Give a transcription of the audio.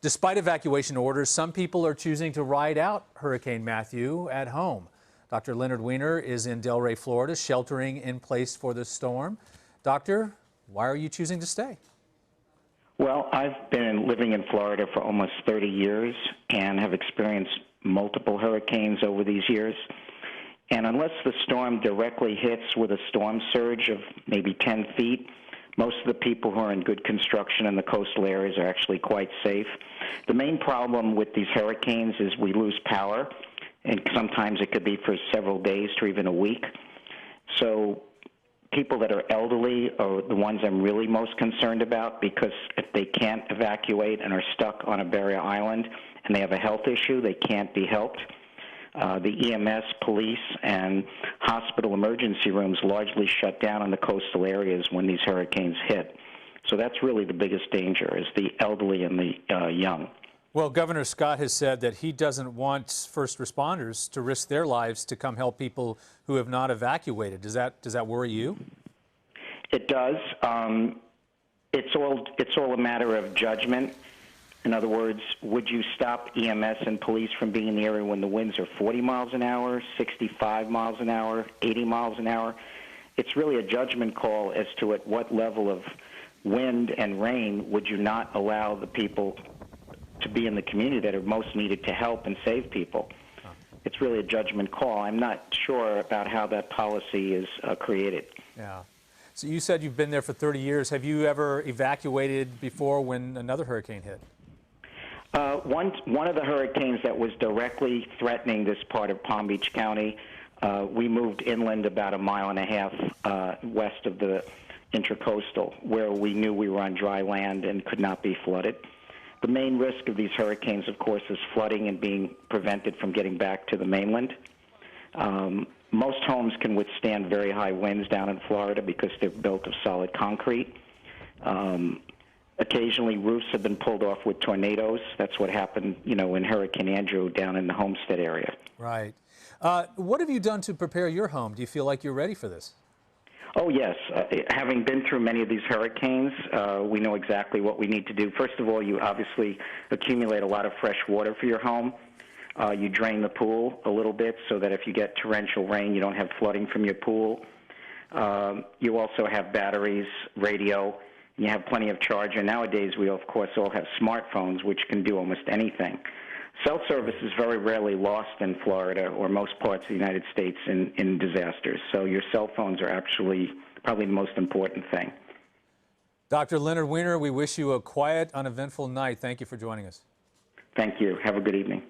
Despite evacuation orders, some people are choosing to ride out Hurricane Matthew at home. Dr. Leonard Weiner is in Delray, Florida, sheltering in place for the storm. Doctor, why are you choosing to stay? Well, I've been living in Florida for almost 30 years and have experienced multiple hurricanes over these years. And unless the storm directly hits with a storm surge of maybe 10 feet, most of the people who are in good construction in the coastal areas are actually quite safe. The main problem with these hurricanes is we lose power, and sometimes it could be for several days to even a week. So people that are elderly are the ones I'm really most concerned about, because if they can't evacuate and are stuck on a barrier island and they have a health issue, they can't be helped. The EMS, police, and hospital emergency rooms largely shut down in the coastal areas when these hurricanes hit. So that's really the biggest danger, is the elderly and the young. Well, Governor Scott has said that he doesn't want first responders to risk their lives to come help people who have not evacuated. Does that worry you? It does. It's all a matter of judgment. In other words, would you stop EMS and police from being in the area when the winds are 40 miles an hour, 65 miles an hour, 80 miles an hour? It's really a judgment call as to at what level of wind and rain would you not allow the people to be in the community that are most needed to help and save people. It's really a judgment call. I'm not sure about how that policy is created. Yeah. So you said you've been there for 30 years. Have you ever evacuated before when another hurricane hit? One of the hurricanes that was directly threatening this part of Palm Beach County, we moved inland about 1.5 miles west of the Intracoastal, where we knew we were on dry land and could not be flooded. The main risk of these hurricanes, of course, is flooding and being prevented from getting back to the mainland. Most homes can withstand very high winds down in Florida because they're built of solid concrete. Occasionally, roofs have been pulled off with tornadoes. That's what happened, in Hurricane Andrew down in the Homestead area. Right. What have you done to prepare your home? Do you feel like you're ready for this? Oh, yes. Having been through many of these hurricanes, we know exactly what we need to do. First of all, you obviously accumulate a lot of fresh water for your home. You drain the pool a little bit so that if you get torrential rain, you don't have flooding from your pool. You also have batteries, radio, and you have plenty of charger. Nowadays, we, of course, all have smartphones, which can do almost anything. Cell service is very rarely lost in Florida or most parts of the United States in disasters. So your cell phones are actually probably the most important thing. Dr. Leonard Weiner, we wish you a quiet, uneventful night. Thank you for joining us. Thank you. Have a good evening.